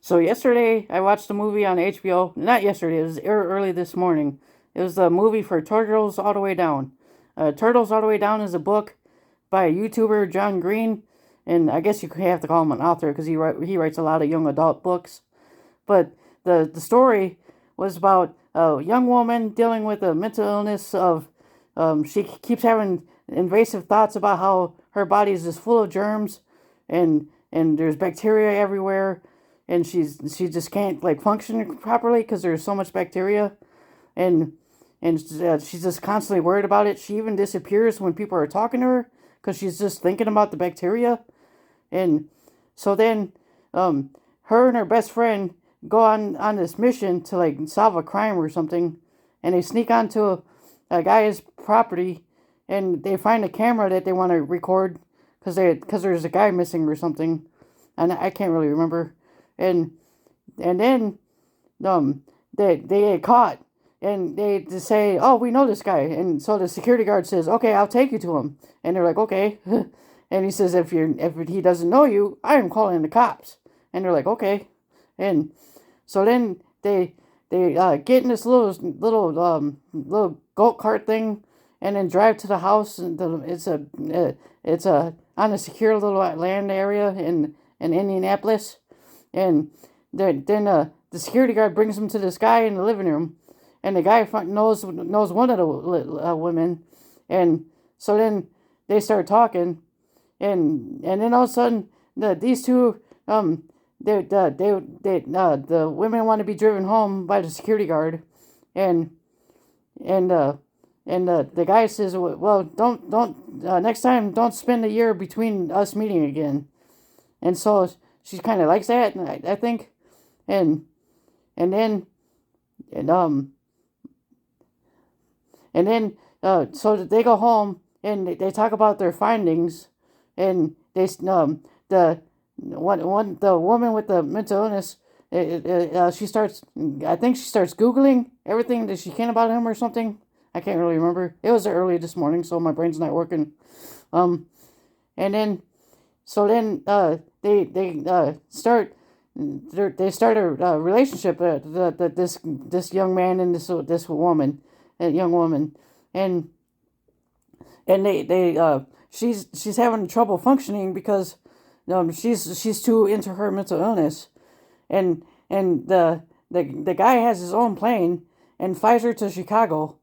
So yesterday I watched a movie on HBO. Not yesterday, it was early this morning. It was the movie for Turtles All the Way Down. Turtles All the Way Down is a book by a YouTuber, John Green, and I guess you could have to call him an author because he writes a lot of young adult books. But the story was about a young woman dealing with a mental illness of she keeps having invasive thoughts about how her body is just full of germs and there's bacteria everywhere and she just can't like function properly because there's so much bacteria and and she's just constantly worried about it. She even disappears when people are talking to her because she's just thinking about the bacteria. And so then her and her best friend go on this mission to like solve a crime or something, and they sneak onto a guy's property, and they find a camera that they want to record because there's a guy missing or something, and I can't really remember, and then they get caught, and they just say, "Oh, we know this guy," and so the security guard says, "Okay, I'll take you to him," and they're like, "Okay," and he says, if he doesn't know you, I am calling the cops," and they're like, "Okay," and so then they get in this little go kart thing, and then drive to the house. And it's a on a secure little land area in Indianapolis, and then the security guard brings him to this guy in the living room, and the guy knows one of the women, and so then they start talking, and then all of a sudden these two the women want to be driven home by the security guard, and and uh the guy says, well, don't next time don't spend a year between us meeting again, and so she kind of likes that, and I think, and and then and and then so they go home and they talk about their findings, and the woman with the mental illness, she starts, I think she starts googling everything that she can about him or something. I can't really remember. It was early this morning, so my brain's not working. Um, and then so then they start a relationship. This young man and this woman, a young woman, and they she's having trouble functioning because she's too into her mental illness, and the guy has his own plane and flies her to Chicago,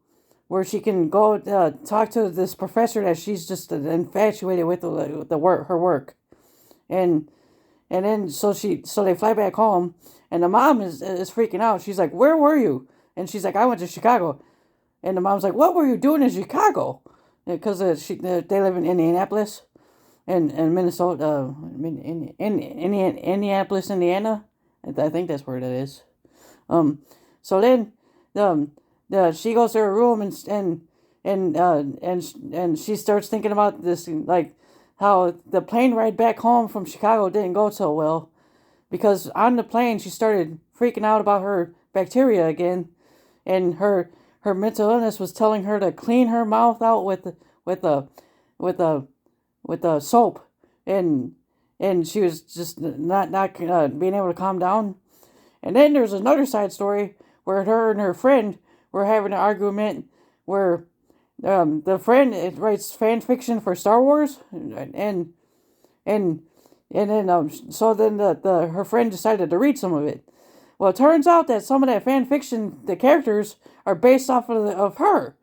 where she can go talk to this professor that she's just infatuated with the work her work, and then so they fly back home, and the mom is freaking out. She's like, "Where were you?" And she's like, "I went to Chicago." And the mom's like, "What were you doing in Chicago?" Because they live in Indianapolis and Minnesota, Indianapolis, Indiana. I think that's where that is. So then, she goes to her room and she starts thinking about this, like how the plane ride back home from Chicago didn't go so well, because on the plane she started freaking out about her bacteria again, and her mental illness was telling her to clean her mouth out with a with a with a soap, and she was just not being able to calm down. And then there's another side story where her and her friend were having an argument where the friend writes fan fiction for Star Wars, and then so then her friend decided to read some of it. Well, it turns out that some of that fan fiction, the characters are based off of her,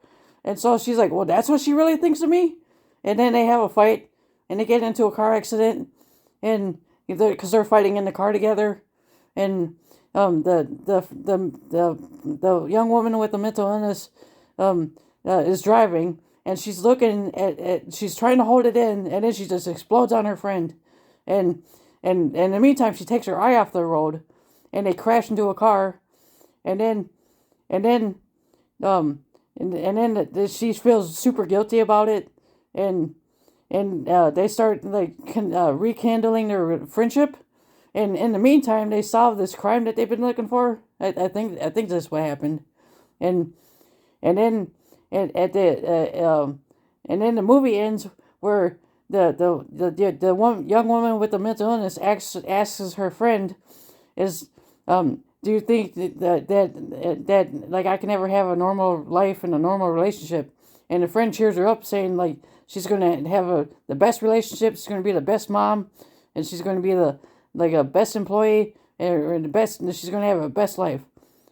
and so she's like, "Well, that's what she really thinks of me." And then they have a fight, and they get into a car accident, and because they're fighting in the car together, and the young woman with the mental illness is driving, and she's looking she's trying to hold it in, and then she just explodes on her friend, and in the meantime she takes her eye off the road, and they crash into a car, and then and then she feels super guilty about it, and they start like rekindling their friendship, and in the meantime they solve this crime that they've been looking for. I think that's what happened, and and then at and then the movie ends where the one young woman with the mental illness asks her friend, Do you think that like I can never have a normal life and a normal relationship? And a friend cheers her up, saying like she's gonna have the best relationship. She's gonna be the best mom, and she's gonna be the like a best employee or the best. She's gonna have a best life.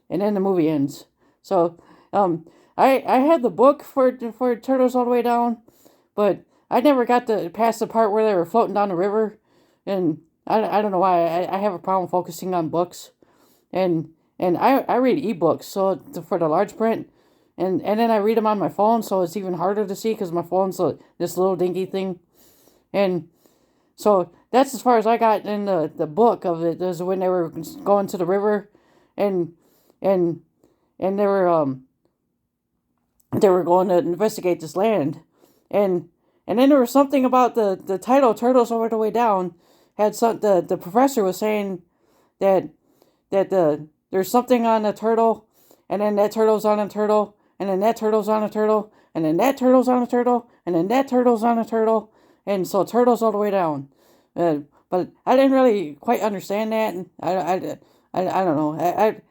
And then the movie ends. So, I had the book for Turtles All the Way Down, but I never got to past the part where they were floating down the river, and I don't know why I have a problem focusing on books, and I read ebooks so for the large print, and then I read them on my phone, so it's even harder to see because my phone's this little dinky thing, and so that's as far as I got in the book of it. Is when they were going to the river, and and and they were going to investigate this land, and then there was something about the title "Turtles All the Way Down." Had some the professor was saying that there's something on a turtle, and then that turtle's on a turtle, and then that turtle's on a turtle, and then that turtle's on a turtle, and then that turtle's on a turtle, and so turtles all the way down. But I didn't really quite understand that, and I don't know.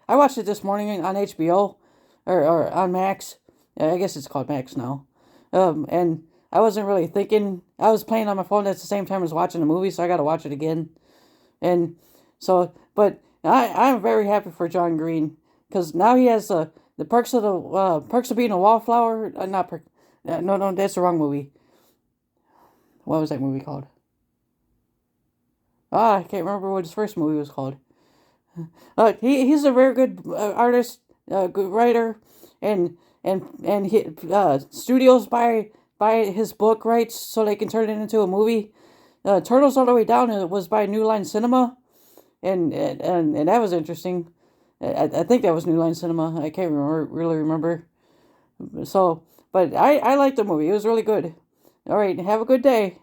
I watched it this morning on HBO or on Max. I guess it's called Max now. And I wasn't really thinking. I was playing on my phone at the same time as watching the movie, so I got to watch it again. And so, but I'm very happy for John Green because now he has the perks of being a wallflower. Not perk. No, that's the wrong movie. What was that movie called? I can't remember what his first movie was called. He's a very good artist, good writer, and studios buy his book rights so they can turn it into a movie. Turtles All the Way Down was by New Line Cinema, and that was interesting. I think that was New Line Cinema. I can't really remember. So, but I liked the movie. It was really good. All right, have a good day.